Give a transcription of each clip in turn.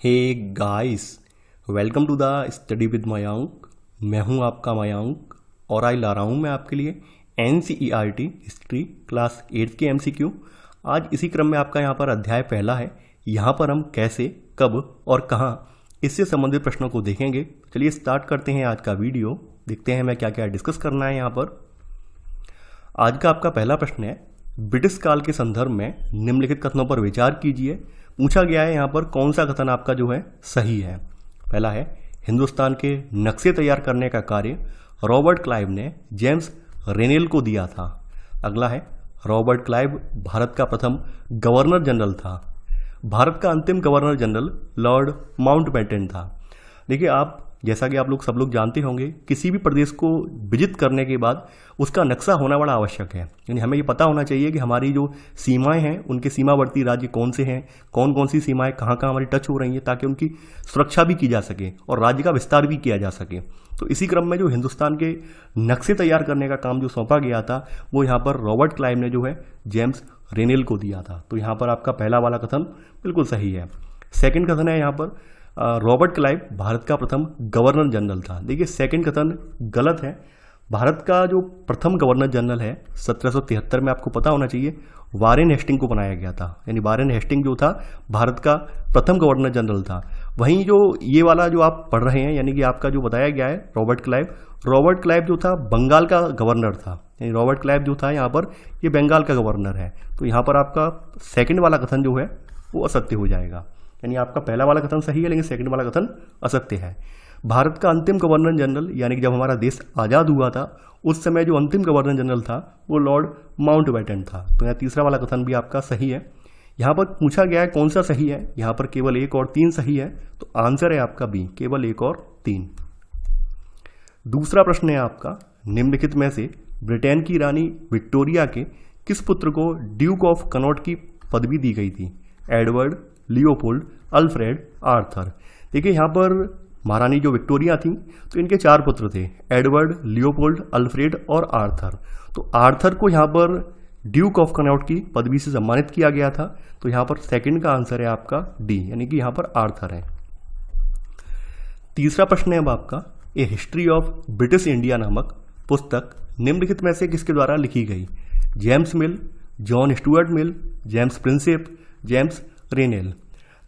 Hey guys, welcome to the study with Mayank. मैं हूं आपका मयांक और आज ला रहा हूं मैं आपके लिए NCERT हिस्ट्री क्लास 8 के MCQ। आज इसी क्रम में आपका यहां पर अध्याय पहला है। यहां पर हम कैसे, कब और कहां इससे संबंधित प्रश्नों को देखेंगे। चलिए स्टार्ट करते हैं आज का वीडियो। देखते हैं हमें क्या क्या डिस्कस करना है। यहां पर आज का आपका पहला प्रश्न है, ब्रिटिश काल के संदर्भ में निम्नलिखित कथनों पर विचार कीजिए। पूछा गया है यहाँ पर कौन सा कथन आपका जो है सही है। पहला है, हिंदुस्तान के नक्शे तैयार करने का कार्य रॉबर्ट क्लाइव ने जेम्स रेनेल को दिया था। अगला है, रॉबर्ट क्लाइव भारत का प्रथम गवर्नर जनरल था। भारत का अंतिम गवर्नर जनरल लॉर्ड माउंटबेटन था। देखिए, आप जैसा कि आप लोग सब लोग जानते होंगे, किसी भी प्रदेश को विजिट करने के बाद उसका नक्शा होना बड़ा आवश्यक है। यानी हमें ये पता होना चाहिए कि हमारी जो सीमाएं हैं, उनके सीमावर्ती राज्य कौन से हैं, कौन कौन सी सीमाएं कहाँ कहाँ हमारी टच हो रही हैं, ताकि उनकी सुरक्षा भी की जा सके और राज्य का विस्तार भी किया जा सके। तो इसी क्रम में जो हिंदुस्तान के नक्शे तैयार करने का काम जो सौंपा गया था, वो यहाँ पर रॉबर्ट क्लाइव ने जो है जेम्स रेनेल को दिया था। तो यहाँ पर आपका पहला वाला कथन बिल्कुल सही है। सेकेंड कथन है यहाँ पर, रॉबर्ट क्लाइव भारत का प्रथम गवर्नर जनरल था। देखिए, सेकंड कथन गलत है। भारत का जो प्रथम गवर्नर जनरल है 1773 में, आपको पता होना चाहिए, वारेन हेस्टिंग को बनाया गया था। यानी वारेन हेस्टिंग जो था भारत का प्रथम गवर्नर जनरल था। वहीं जो ये वाला जो आप पढ़ रहे हैं, यानी कि आपका जो बताया गया है रॉबर्ट क्लाइव जो था बंगाल का गवर्नर था। यानी रॉबर्ट क्लाइव जो था यहाँ पर, ये बंगाल का गवर्नर है। तो यहाँ पर आपका सेकेंड वाला कथन जो है वो असत्य हो जाएगा। यानी आपका पहला वाला कथन सही है, लेकिन सेकंड वाला कथन असत्य है। भारत का अंतिम गवर्नर जनरल, यानी कि जब हमारा देश आज़ाद हुआ था उस समय जो अंतिम गवर्नर जनरल था वो लॉर्ड माउंटबेटन था। तो यहाँ तीसरा वाला कथन भी आपका सही है। यहाँ पर पूछा गया है कौन सा सही है, यहाँ पर केवल 1 और 3 सही है। तो आंसर है आपका बी, केवल 1 और 3। दूसरा प्रश्न है आपका, निम्नलिखित में से ब्रिटेन की रानी विक्टोरिया के किस पुत्र को ड्यूक ऑफ कनॉट की पदवी दी गई थी? Edward, Leopold, Alfred, Arthur. देखिए, यहाँ पर महारानी जो विक्टोरिया थी, तो इनके 4 पुत्र थे, एडवर्ड, लियोपोल्ड, अल्फ्रेड और आर्थर। तो आर्थर को यहाँ पर ड्यूक ऑफ कनॉट की पदवी से सम्मानित किया गया था। तो यहाँ पर सेकंड का आंसर है आपका डी, यानी कि यहाँ पर आर्थर है। तीसरा प्रश्न है अब आपका, a history of British India नामक पुस्तक निम्नलिखित में से किसके द्वारा लिखी गई? James Mill, John Stuart Mill, James Prinsep, James Rennell.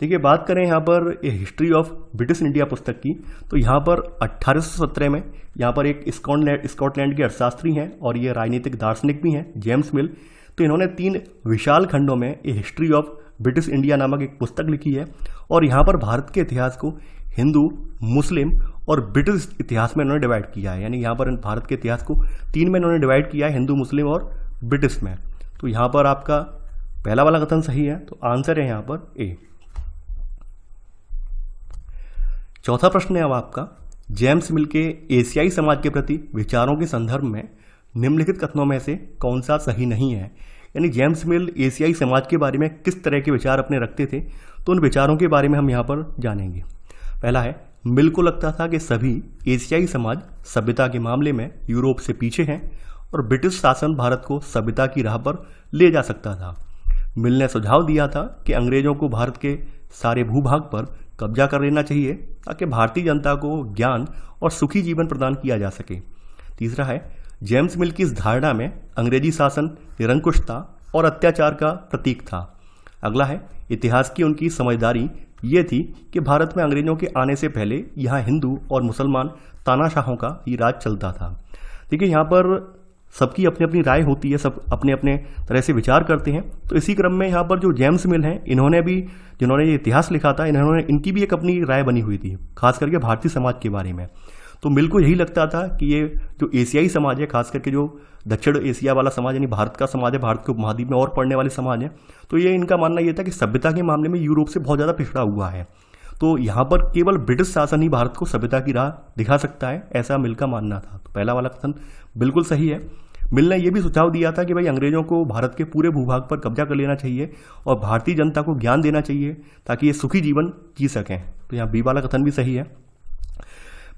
देखिए, बात करें यहाँ पर a history of British India पुस्तक की, तो यहाँ पर 1817 में यहाँ पर एक स्कॉटलैंड के अर्थशास्त्री हैं और ये राजनीतिक दार्शनिक भी हैं, जेम्स मिल। तो इन्होंने 3 विशाल खंडों में ए हिस्ट्री ऑफ ब्रिटिश इंडिया नामक एक पुस्तक लिखी है। और यहाँ पर भारत के इतिहास को हिंदू, मुस्लिम और ब्रिटिश इतिहास में इन्होंने डिवाइड किया है। यानी यहाँ पर भारत के इतिहास को 3 में इन्होंने डिवाइड किया है, हिंदू, मुस्लिम और ब्रिटिश में। तो यहाँ पर आपका पहला वाला कथन सही है, तो आंसर है यहाँ पर ए। चौथा प्रश्न है अब आपका, जेम्स मिल के एशियाई समाज के प्रति विचारों के संदर्भ में निम्नलिखित कथनों में से कौन सा सही नहीं है? यानी जेम्स मिल एशियाई समाज के बारे में किस तरह के विचार अपने रखते थे, तो उन विचारों के बारे में हम यहाँ पर जानेंगे। पहला है, मिल को लगता था कि सभी एशियाई समाज सभ्यता के मामले में यूरोप से पीछे हैं और ब्रिटिश शासन भारत को सभ्यता की राह पर ले जा सकता था। मिल ने सुझाव दिया था कि अंग्रेजों को भारत के सारे भूभाग पर कब्जा कर लेना चाहिए ताकि भारतीय जनता को ज्ञान और सुखी जीवन प्रदान किया जा सके। तीसरा है, जेम्स मिल की इस धारणा में अंग्रेजी शासन निरंकुशता और अत्याचार का प्रतीक था। अगला है, इतिहास की उनकी समझदारी ये थी कि भारत में अंग्रेजों के आने से पहले यहाँ हिंदू और मुसलमान तानाशाहों का ही राज चलता था। देखिए, यहाँ पर सबकी अपनी अपनी राय होती है, सब अपने अपने तरह से विचार करते हैं। तो इसी क्रम में यहाँ पर जो जेम्स मिल हैं, इन्होंने भी, जिन्होंने ये इतिहास लिखा था, इनकी भी एक अपनी राय बनी हुई थी, खास करके भारतीय समाज के बारे में। तो मिल को यही लगता था कि ये जो एशियाई समाज है, खास करके जो दक्षिण एशिया वाला समाज, यानी भारत का समाज है, भारत के उपमहाद्वीप में और पड़ने वाले समाज हैं, तो ये इनका मानना ये था कि सभ्यता के मामले में यूरोप से बहुत ज़्यादा पिछड़ा हुआ है। तो यहाँ पर केवल ब्रिटिश शासन ही भारत को सभ्यता की राह दिखा सकता है, ऐसा मिल का मानना था। तो पहला वाला कथन बिल्कुल सही है। मिल ने यह भी सुझाव दिया था कि भाई अंग्रेजों को भारत के पूरे भूभाग पर कब्जा कर लेना चाहिए और भारतीय जनता को ज्ञान देना चाहिए ताकि ये सुखी जीवन जी सकें। तो यहाँ बी वाला कथन भी सही है।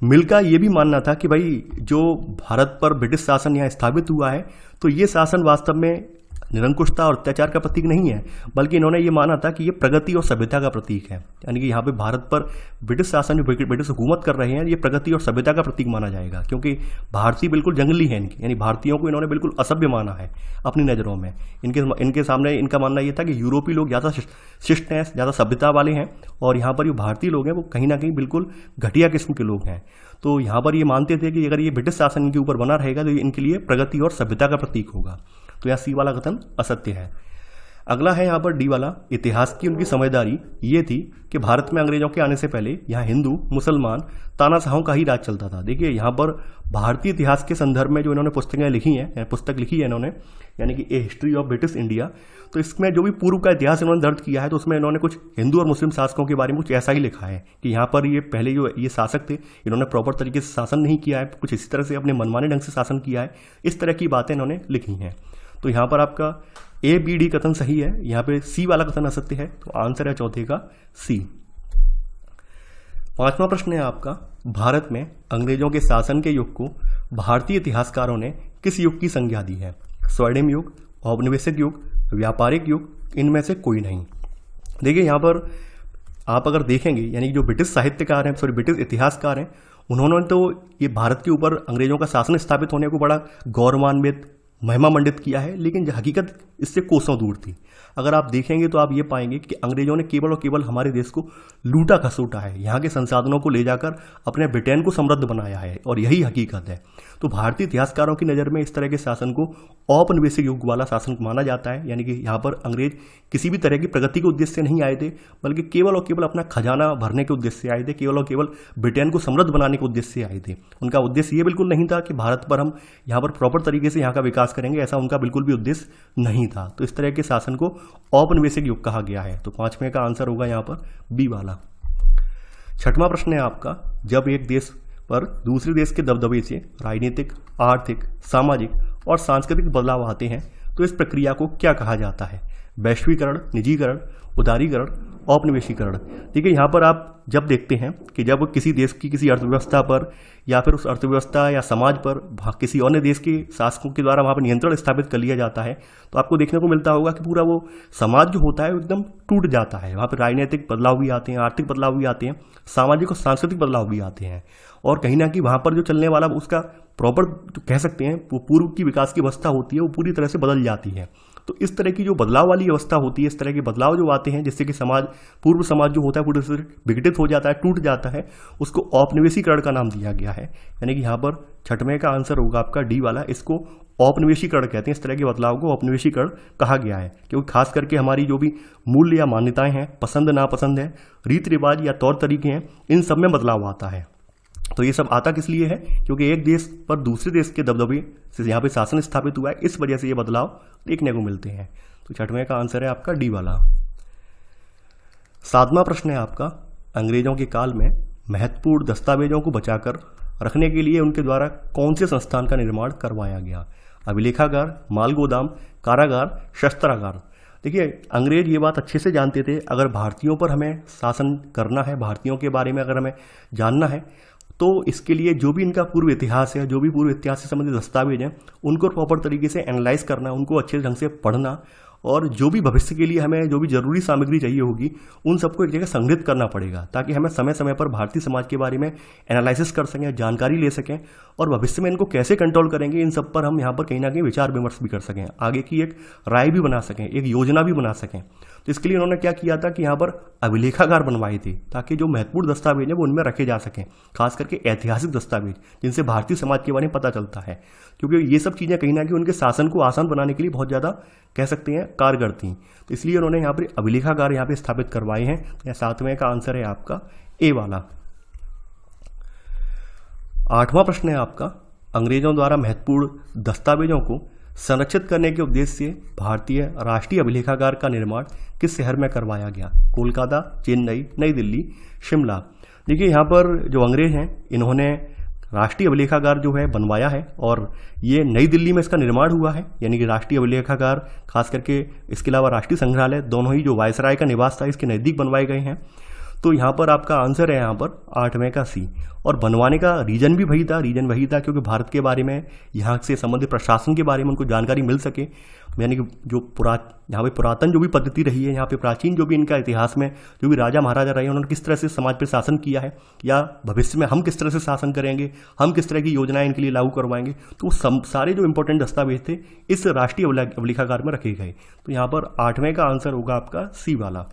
मिल का ये भी मानना था कि भाई जो भारत पर ब्रिटिश शासन यहाँ स्थापित हुआ है, तो ये शासन वास्तव में निरंकुशता और अत्याचार का प्रतीक नहीं है, बल्कि इन्होंने ये माना था कि ये प्रगति और सभ्यता का प्रतीक है। यानी कि यहाँ पे भारत पर ब्रिटिश शासन, जो ब्रिटिश हुकूमत कर रहे हैं, ये प्रगति और सभ्यता का प्रतीक माना जाएगा, क्योंकि भारतीय बिल्कुल जंगली है इनके, यानी भारतीयों को इन्होंने बिल्कुल असभ्य माना है अपनी नज़रों में। इनके सामने इनका मानना ये था कि यूरोपीय लोग ज़्यादा शिष्ट हैं, ज़्यादा सभ्यता वाले हैं, और यहाँ पर जो भारतीय लोग हैं वो कहीं ना कहीं बिल्कुल घटिया किस्म के लोग हैं। तो यहाँ पर ये मानते थे कि अगर ये ब्रिटिश शासन इनके ऊपर बना रहेगा तो ये इनके लिए प्रगति और सभ्यता का प्रतीक होगा। तो यहाँ सी वाला कथन असत्य है। अगला है यहाँ पर डी वाला, इतिहास की उनकी समझदारी ये थी कि भारत में अंग्रेजों के आने से पहले यहाँ हिंदू, मुसलमान, तानाशाहों का ही राज चलता था। देखिए यहाँ पर भारतीय इतिहास के संदर्भ में जो इन्होंने पुस्तकें लिखी हैं, पुस्तक लिखी है इन्होंने, यानी कि ए हिस्ट्री ऑफ ब्रिटिश इंडिया, तो इसमें जो भी पूर्व का इतिहास इन्होंने दर्ज किया है, तो उसमें इन्होंने कुछ हिंदू और मुस्लिम शासकों के बारे में कुछ ऐसा ही लिखा है कि यहाँ पर ये पहले जो ये शासक थे, इन्होंने प्रॉपर तरीके से शासन नहीं किया है, कुछ इसी तरह से अपने मनमाने ढंग से शासन किया है, इस तरह की बातें इन्होंने लिखी हैं। तो यहाँ पर आपका ए बी डी कथन सही है, यहाँ पे सी वाला कथन असत्य है, तो आंसर है चौथे का सी। पांचवा प्रश्न है आपका, भारत में अंग्रेजों के शासन के युग को भारतीय इतिहासकारों ने किस युग की संज्ञा दी है? स्वर्णिम युग, औपनिवेशिक युग, व्यापारिक युग, इनमें से कोई नहीं। देखिए यहाँ पर आप अगर देखेंगे, यानी जो ब्रिटिश साहित्यकार हैं, ब्रिटिश इतिहासकार हैं, उन्होंने तो ये भारत के ऊपर अंग्रेजों का शासन स्थापित होने को बड़ा गौरवान्वित, महिमा मंडित किया है, लेकिन हकीकत इससे कोसों दूर थी। अगर आप देखेंगे तो आप ये पाएंगे कि अंग्रेजों ने केवल और केवल हमारे देश को लूटा खसूटा है, यहाँ के संसाधनों को ले जाकर अपने ब्रिटेन को समृद्ध बनाया है, और यही हकीकत है। तो भारतीय इतिहासकारों की नज़र में इस तरह के शासन को औपनिवेशिक युग वाला शासन माना जाता है, यानी कि यहाँ पर अंग्रेज किसी भी तरह की प्रगति के उद्देश्य से नहीं आए थे, बल्कि केवल और केवल अपना खजाना भरने के उद्देश्य से आए थे, केवल और केवल ब्रिटेन को समृद्ध बनाने के उद्देश्य से आए थे। उनका उद्देश्य ये बिल्कुल नहीं था कि भारत पर हम यहाँ पर प्रॉपर तरीके से यहाँ का विकास करेंगे, ऐसा उनका बिल्कुल भी उद्देश्य नहीं था। तो इस तरह के शासन को औपनिवेशिक युग कहा गया है। तो पांचवें का आंसर होगा यहाँ पर बी वाला। छठवां प्रश्न है आपका, जब एक देश पर दूसरे देश के दबदबे से राजनीतिक, आर्थिक, सामाजिक और सांस्कृतिक बदलाव आते हैं तो इस प्रक्रिया को क्या कहा जाता है? वैश्वीकरण, निजीकरण, उदारीकरण, औपनिवेशीकरण। देखिए यहाँ पर आप जब देखते हैं कि जब किसी देश की किसी अर्थव्यवस्था पर या फिर उस अर्थव्यवस्था या समाज पर किसी अन्य देश के शासकों के द्वारा वहाँ पर नियंत्रण स्थापित कर लिया जाता है, तो आपको देखने को मिलता होगा कि पूरा वो समाज जो होता है एकदम टूट जाता है। वहाँ पर राजनीतिक बदलाव भी आते हैं, आर्थिक बदलाव भी आते हैं, सामाजिक और सांस्कृतिक बदलाव भी आते हैं, और कहीं ना कहीं वहाँ पर जो चलने वाला उसका प्रॉपर जो कह सकते हैं पूर्व की विकास की अवस्था होती है, वो पूरी तरह से बदल जाती है। तो इस तरह की जो बदलाव वाली अवस्था होती है, इस तरह के बदलाव जो आते हैं जिससे कि समाज, पूर्व समाज जो होता है पूरी तरह से विघटित हो जाता है, टूट जाता है, उसको औपनिवेशीकरण का नाम दिया गया है। यानी कि यहाँ पर छठवें का आंसर होगा आपका डी वाला, इसको औपनिवेशीकरण कहते हैं। इस तरह के बदलाव को औपनिवेशीकरण कहा गया है, क्योंकि खास करके हमारी जो भी मूल्य या मान्यताएं हैं, पसंद नापसंद है, रीति रिवाज या तौर तरीके हैं, इन सब में बदलाव आता है। तो ये सब आता किस लिए है? क्योंकि एक देश पर दूसरे देश के दबदबे से यहाँ पे शासन स्थापित हुआ है, इस वजह से ये बदलाव देखने को मिलते हैं। तो छठवें का आंसर है आपका डी वाला। सातवां प्रश्न है आपका, अंग्रेजों के काल में महत्वपूर्ण दस्तावेजों को बचाकर रखने के लिए उनके द्वारा कौन से संस्थान का निर्माण करवाया गया? अभिलेखागार, माल गोदाम, कारागार, शस्त्रागार। देखिए अंग्रेज ये बात अच्छे से जानते थे, अगर भारतीयों पर हमें शासन करना है, भारतीयों के बारे में अगर हमें जानना है, तो इसके लिए जो भी इनका पूर्व इतिहास है, जो भी पूर्व इतिहास से संबंधित दस्तावेज हैं, उनको प्रॉपर तरीके से एनालाइज करना, उनको अच्छे ढंग से पढ़ना, और जो भी भविष्य के लिए हमें जो भी जरूरी सामग्री चाहिए होगी उन सबको एक जगह संग्रहित करना पड़ेगा, ताकि हमें समय समय पर भारतीय समाज के बारे में एनालिसिस कर सकें, जानकारी ले सकें, और भविष्य में इनको कैसे कंट्रोल करेंगे, इन सब पर हम यहाँ पर कहीं ना कहीं विचार विमर्श भी कर सकें, आगे की एक राय भी बना सकें, एक योजना भी बना सकें। तो इसके लिए उन्होंने क्या किया था कि यहाँ पर अभिलेखागार बनवाए थे, ताकि जो महत्वपूर्ण दस्तावेज है वो उनमें रखे जा सकें, खास करके ऐतिहासिक दस्तावेज जिनसे भारतीय समाज के बारे में पता चलता है, क्योंकि ये सब चीज़ें कहीं ना कहीं उनके शासन को आसान बनाने के लिए बहुत ज़्यादा कह सकते हैं कारगर थी। तो इसलिए उन्होंने यहाँ पर अभिलेखागार यहाँ पे स्थापित करवाए हैं। या सातवें का आंसर है आपका ए वाला। आठवां प्रश्न है आपका, अंग्रेजों द्वारा महत्वपूर्ण दस्तावेजों को संरक्षित करने के उद्देश्य से भारतीय राष्ट्रीय अभिलेखागार का निर्माण किस शहर में करवाया गया? कोलकाता, चेन्नई, नई दिल्ली, शिमला। देखिए यहाँ पर जो अंग्रेज हैं इन्होंने राष्ट्रीय अभिलेखागार जो है बनवाया है, और ये नई दिल्ली में इसका निर्माण हुआ है। यानी कि राष्ट्रीय अभिलेखागार, खास करके इसके अलावा राष्ट्रीय संग्रहालय, दोनों ही जो वायसराय का निवास था इसके नज़दीक बनवाए गए हैं। तो यहाँ पर आपका आंसर है यहाँ पर 8वें का सी। और बनवाने का रीजन भी वही था क्योंकि भारत के बारे में, यहाँ से संबंधित प्रशासन के बारे में उनको जानकारी मिल सके। यानी कि जो यहाँ पे पुरातन जो भी पद्धति रही है, यहाँ पे प्राचीन जो भी इनका इतिहास में जो भी राजा महाराजा रहे हैं, उन्होंने किस तरह से समाज पर शासन किया है, या भविष्य में हम किस तरह से शासन करेंगे, हम किस तरह की योजनाएं इनके लिए लागू करवाएंगे, तो सारे जो इंपॉर्टेंट दस्तावेज थे इस राष्ट्रीय अभिलेखागार में रखे गए। तो यहाँ पर 8वें का आंसर होगा आपका सी वाला।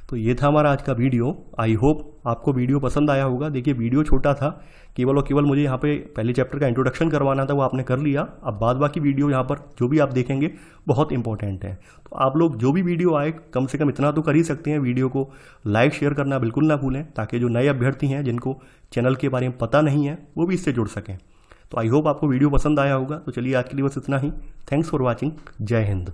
तो ये था हमारा आज का वीडियो। आई होप आपको वीडियो पसंद आया होगा। देखिए वीडियो छोटा था, केवल और केवल मुझे यहाँ पे पहले चैप्टर का इंट्रोडक्शन करवाना था, वो आपने कर लिया। अब बाद बाकी वीडियो यहाँ पर जो भी आप देखेंगे बहुत इंपॉर्टेंट है। तो आप लोग जो भी वीडियो आए कम से कम इतना तो कर ही सकते हैं, वीडियो को लाइक शेयर करना बिल्कुल ना भूलें, ताकि जो नए अभ्यर्थी हैं जिनको चैनल के बारे में पता नहीं है वो भी इससे जुड़ सकें। तो आई होप आपको वीडियो पसंद आया होगा। तो चलिए आज के लिए बस इतना ही। Thanks for watching. जय हिंद।